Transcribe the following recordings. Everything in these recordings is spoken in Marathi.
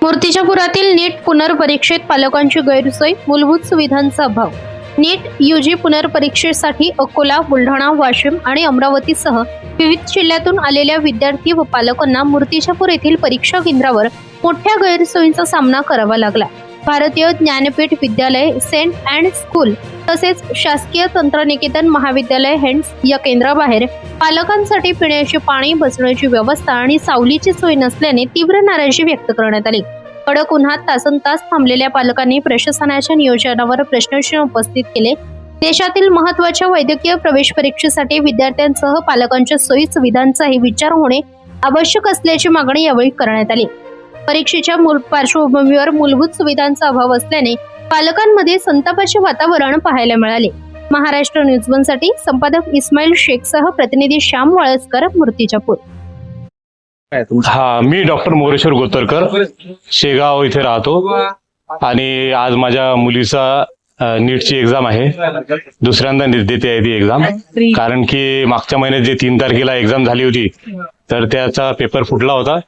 मूर्तिजापुरातील नीट पुनर्परीक्षेत पालकांची गैरसोय, मूलभूत सुविधांचा अभाव। नीट यूजी पुनर्परीक्षेसाठी अकोला, बुलढाणा, वाशिम आणि अमरावतीसह विविध जिल्ह्यातून आलेल्या विद्यार्थी व पालकांना मूर्तिजापूर येथील परीक्षा केंद्रावर मोठ्या गैरसोयींचा सामना करावा लागला। भारतीय ज्ञानपीठ विद्यालय, सेंट अँड स्कूल तसेच शासकीय तंत्रनिकेतन महाविद्यालय हेंड्स या केंद्राबाहेर पालकांसाठी पिण्याचे पाणी, बसण्याची व्यवस्था आणि सावलीची सोय नसल्याने तीव्र नाराजी व्यक्त करण्यात आली। कडक उन्हात तासनतास थांबलेल्या पालकांनी प्रशासनाच्या नियोजनावर प्रश्नचिन्ह उपस्थित केले। देशातील महत्त्वाच्या वैद्यकीय प्रवेश परीक्षेसाठी विद्यार्थ्यांसह पालकांच्या सोयी सुविधांचाही विचार होणे आवश्यक असल्याची मागणी यावेळी करण्यात आली। परीक्षेच्या पार्श्वभूमीवर मूलभूत सुविधांचा अभाव असल्याने पालकांमध्ये संतापाचे वातावरण पाहायला मिळाले। महाराष्ट्र न्यूज 1 साठी संपादक इस्माईल शेखसह प्रतिनिधी श्याम वाळस्कर, मूर्तिजापूर। हा, मी डॉक्टर मोरेश्वर गोतरकर, शेगाव इथे राहतो आणि आज माझ्या मुलीचा नीटची एक्झाम आहे। दुसऱ्यांदा देते आहे ती एक्झाम, कारण की मागच्या महिन्यात जे 3 तारखेला एक्झाम झाली होती तर त्याचा पेपर फुटला होता,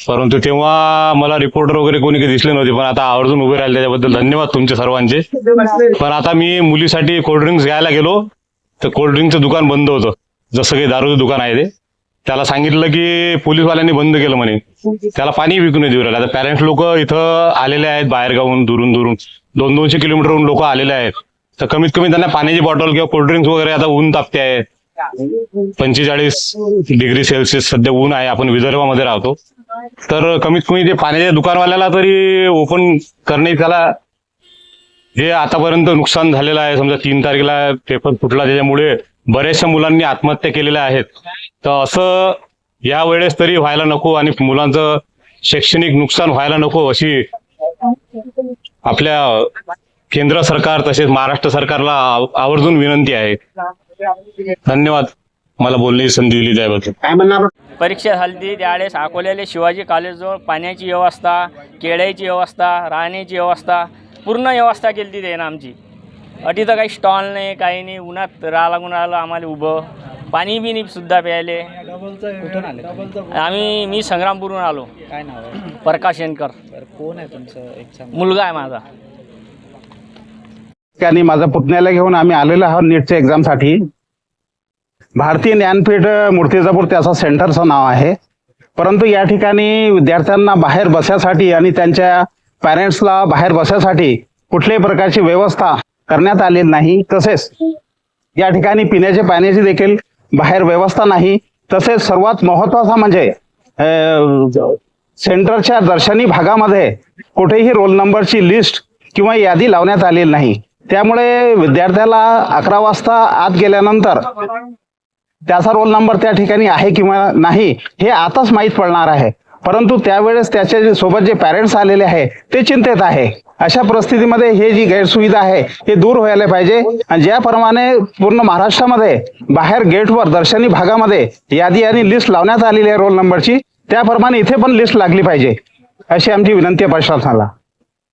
परंतु तेव्हा मला रिपोर्टर वगैरे कोणी काही दिसले नव्हते, पण आता आवर्जून उभे राहिले त्याच्याबद्दल धन्यवाद तुमचे सर्वांचे। पण आता मी मुलीसाठी कोल्ड्रिंक्स घ्यायला गेलो तर कोल्ड्रिंकचं दुकान बंद होतं, जसं काही दारूचं दुकान आहे ते। त्याला सांगितलं की पोलीसवाल्यांनी बंद केलं म्हणे, त्याला पाणी विकून देऊ राहिलं। आता पॅरेंट्स लोक इथं आलेले आहेत, बाहेर गावून दुरून 200 किलोमीटरहून लोक आलेले आहेत, तर कमीत कमी त्यांना पाण्याची बॉटल किंवा कोल्ड्रिंक्स वगैरे, आता ऊन तापते आहे, 45 डिग्री सेल्सिअस सध्या ऊन आहे, आपण विदर्भामध्ये राहतो, तर कमीत कमी ते पाण्याच्या दुकानवाल्याला तरी ओपन करणे, त्याला जे आतापर्यंत नुकसान झालेलं आहे, समजा 3 तारखेला पेपर फुटला त्याच्यामुळे बऱ्याचशा मुलांनी आत्महत्या केलेल्या आहेत, तर असं या वेळेस तरी व्हायला नको आणि मुलांचं शैक्षणिक नुकसान व्हायला नको अशी आपल्या केंद्र सरकार तसेच महाराष्ट्र सरकारला आवर्जून विनंती आहे। धन्यवाद मला बोलण्याची संधी दिली त्याबद्दल। काय म्हणणार? परीक्षा झाली त्यावेळेस अकोल्याले शिवाजी कॉलेजजवळ पाण्याची व्यवस्था, केळ्याची व्यवस्था, राहण्याची व्यवस्था पूर्ण व्यवस्था केली त्यानं आमची। अटी तर काही स्टॉल नाही, काही नाही, उन्हात राहा लागून राहिलं आम्हाला उभं, पाणी बी नाही सुद्धा प्यायले। कुठून आले? मी संग्रामपूरहून आलो। काय नाव आहे? प्रकाश शेनकर। कोण आहे तुमचं? एक्झाम मुलगा आहे माझा। आणि माझा पुतण्याला घेऊन आम्ही आलेलो आहोत नीटच्या एक्झामसाठी। भारतीय ज्ञानपीठ मूर्तिजापूर त्याचं सेंटरचं नाव आहे, परंतु या ठिकाणी विद्यार्थ्यांना बाहेर बसण्यासाठी आणि त्यांच्या पॅरेंट्सला बाहेर बसण्यासाठी कुठल्याही प्रकारची व्यवस्था करण्यात आलेली नाही। तसेच या ठिकाणी पिण्याच्या पाण्याची देखील बाहेर व्यवस्था नाही। तसेच सर्वात महत्त्वाचा म्हणजे सेंटरच्या दर्शनी भागामध्ये कुठेही रोल नंबरची लिस्ट किंवा यादी लावण्यात आलेली नाही। त्यामुळे विद्यार्थ्याला 11 वाजता आत गेल्यानंतर त्याचा रोल नंबर त्या ठिकाणी आहे किंवा नाही हे आताच माहीत पडणार आहे, परंतु त्यावेळेस त्याच्या सोबत जे पॅरेंट्स आलेले आहे ते चिंतेत आहे। अशा परिस्थितीमध्ये हे जी गैरसुविधा आहे हे दूर व्हायला पाहिजे आणि ज्याप्रमाणे पूर्ण महाराष्ट्रामध्ये बाहेर गेटवर दर्शनी भागामध्ये यादी आणि लिस्ट लावण्यात आलेली आहे रोल नंबरची, त्याप्रमाणे इथे पण लिस्ट लागली पाहिजे अशी आमची विनंती आहे प्रशासनाला।